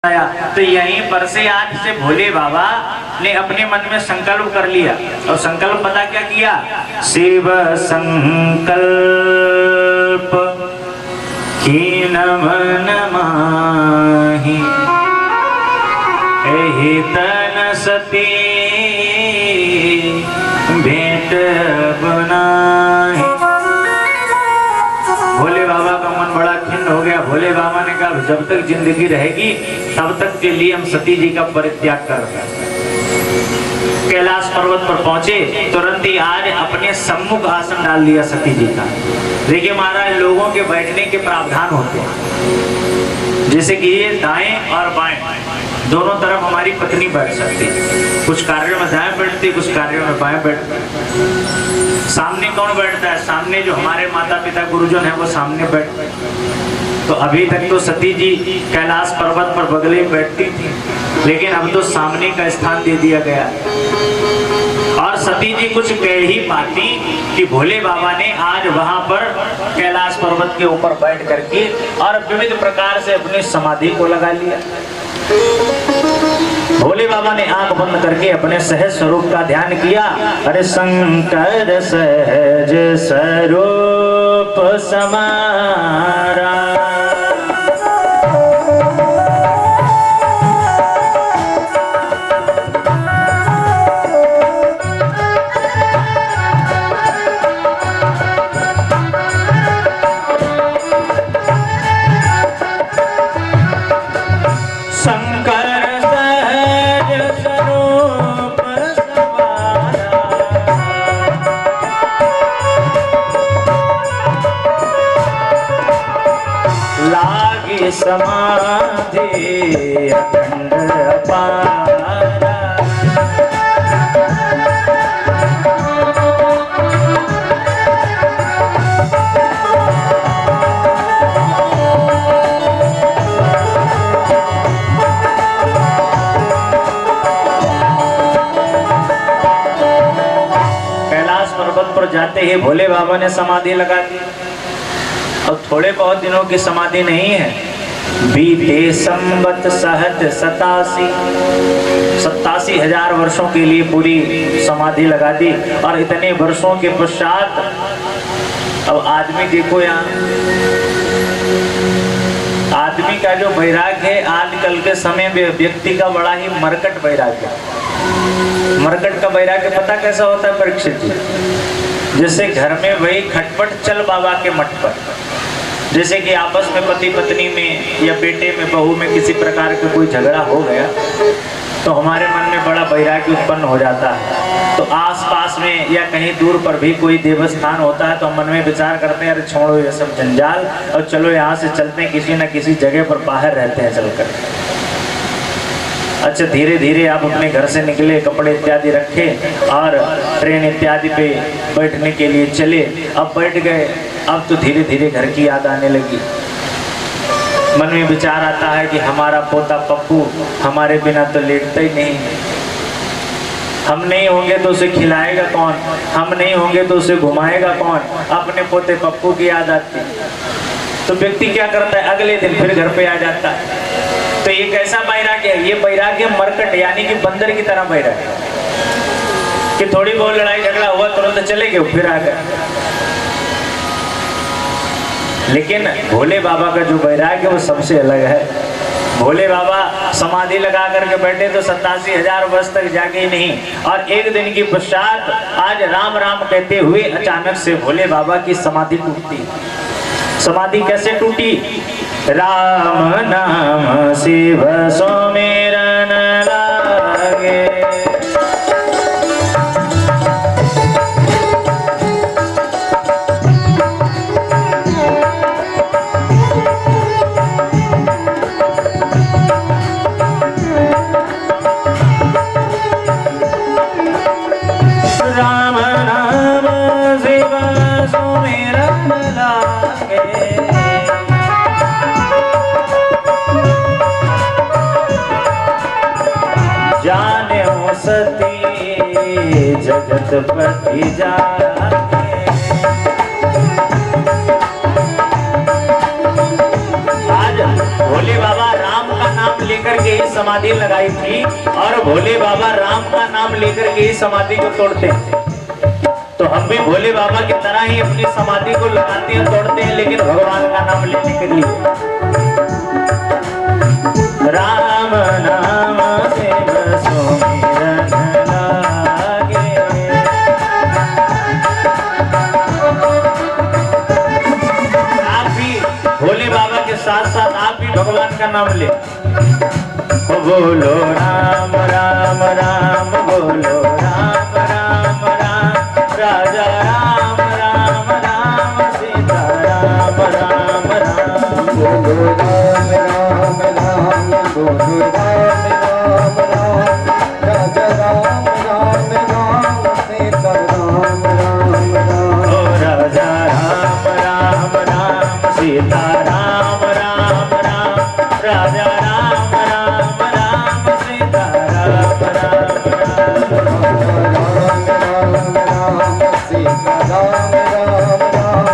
तो यहीं पर से आज से भोले बाबा ने अपने मन में संकल्प कर लिया। और संकल्प पता क्या किया? शिव संकल्प कीन मन माही एहि तन सती भेंट बनाही। भोले बाबा का मन बड़ा खिन्न हो गया। भोले बाबा ने कहा जब तक जिंदगी रहेगी तब तक के लिए हम सती जी का परित्याग कर रहे हैं। कैलाश पर्वत पर पहुंचे, तुरंत ही आज अपने सम्मुख आसन डाल दिया सती जी का। देखिए महाराज, लोगों के बैठने के प्रावधान होते हैं, जैसे कि ये दाएं और बाएं दोनों तरफ हमारी पत्नी बैठ सकती है। कुछ कार्यों में दाएं बैठती, कुछ कार्यों में बाएं बैठती। सामने कौन बैठता है? सामने जो हमारे माता पिता गुरुजन है वो सामने बैठते हैं। तो अभी तक तो सती जी कैलाश पर्वत पर बगले बैठती थी, लेकिन अब तो सामने का स्थान दे दिया गया। और सती जी कुछ कह ही पाती कि भोले बाबा ने आज वहां पर कैलाश पर्वत के ऊपर बैठ करके और विविध प्रकार से अपनी समाधि को लगा लिया। भोले बाबा ने आंख बंद करके अपने सहज स्वरूप का ध्यान किया। अरे शंकर सहज स्वरूप समारा समाधि अखंड अपारा। कैलाश पर्वत पर जाते ही भोले बाबा ने समाधि लगा दी। और थोड़े बहुत दिनों की समाधि नहीं है, बीते संवत सहत 87,000 वर्षों के लिए पूरी समाधि लगा दी। और इतने वर्षों के पश्चात अब आदमी देखो, यहाँ आदमी का जो वैराग्य है आजकल के समय में व्यक्ति का बड़ा ही मरकट वैराग्य। मरकट का वैराग्य पता कैसा होता है परीक्षित जी? जैसे घर में वही खटपट चल बाबा के मठ पर, जैसे कि आपस में पति पत्नी में या बेटे में बहू में किसी प्रकार का कोई झगड़ा हो गया तो हमारे मन में बड़ा वैराग्य उत्पन्न हो जाता है। तो आसपास में या कहीं दूर पर भी कोई देवस्थान होता है तो हम मन में विचार करते हैं अरे छोड़ो ये सब जंजाल और चलो यहाँ से चलते हैं, किसी न किसी जगह पर बाहर रहते हैं चलकर। अच्छा, धीरे धीरे आप अपने घर से निकले, कपड़े इत्यादि रखे और ट्रेन इत्यादि पे बैठने के लिए चले। अब बैठ गए, अब तो धीरे धीरे घर की याद आने लगी। मन में विचार आता है कि हमारा पोता पप्पू हमारे बिना तो लेटता ही नहीं, हम नहीं होंगे तो उसे खिलाएगा कौन, हम नहीं होंगे तो उसे घुमाएगा कौन। अपने पोते पप्पू की याद आती तो व्यक्ति क्या करता है, अगले दिन फिर घर पे आ जाता है। तो ये कैसा वैराग्य है? ये वैराग्य मरकट यानी कि बंदर की तरह वैराग्य कि थोड़ी बहुत लड़ाई झगड़ा हुआ तुरंत चले गए फिर आ गए। लेकिन भोले बाबा का जो वैराग्य वो सबसे अलग है। भोले बाबा समाधि लगा करके बैठे तो 87,000 वर्ष तक जागे नहीं। और एक दिन की पश्चात आज राम राम कहते हुए अचानक से भोले बाबा की समाधि टूटती। समाधि कैसे टूटी? राम नाम शिव सुमिरन लागे, राम नाम शिव सुमिरन लागे। जाने सती जगत पति जाने। आज भोले बाबा राम का नाम लेकर लेकर के ही समाधि लगाई थी और भोले बाबा राम का नाम लेकर के ही समाधि को तोड़ते हैं। तो हम भी भोले बाबा की तरह ही अपनी समाधि को लगाते हैं, तोड़ते हैं, लेकिन भगवान का नाम लेने के लिए। राम नाम से सुमिरन लागे। आप भी भोले बाबा के साथ साथ आप भी भगवान का नाम ले। बोलो राम राम राम, बोलो राम राम राम, राजा राम राम राम, सीता राम राम राम। बोलो राम राम राम, बोलो राम राम राम, राजा राम राम राम, सीता राम राम राम। ओ राजा राम राम राम, सीता राम राम राम, राजा राम राम राम, सीता राम राम राम। सीता राम राम राम,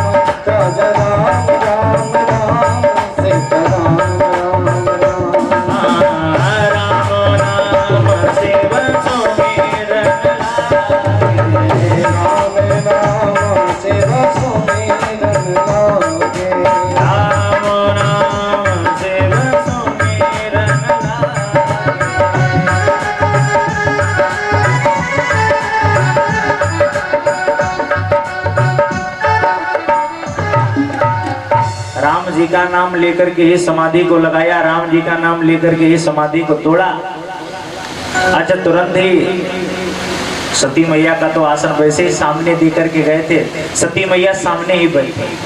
राजा राम राम राम, सीता राम राम राम। राम नाम शिव सुमिरन लागे। राम नाम शिव सुमिरन लागे। राम नाम शिव सुमिरन राम जी का नाम लेकर के ही समाधि को लगाया, राम जी का नाम लेकर के ही समाधि को तोड़ा। अच्छा, तुरंत ही सती मैया का तो आसन वैसे ही सामने दे करके गए थे, सती मैया सामने ही बैठी।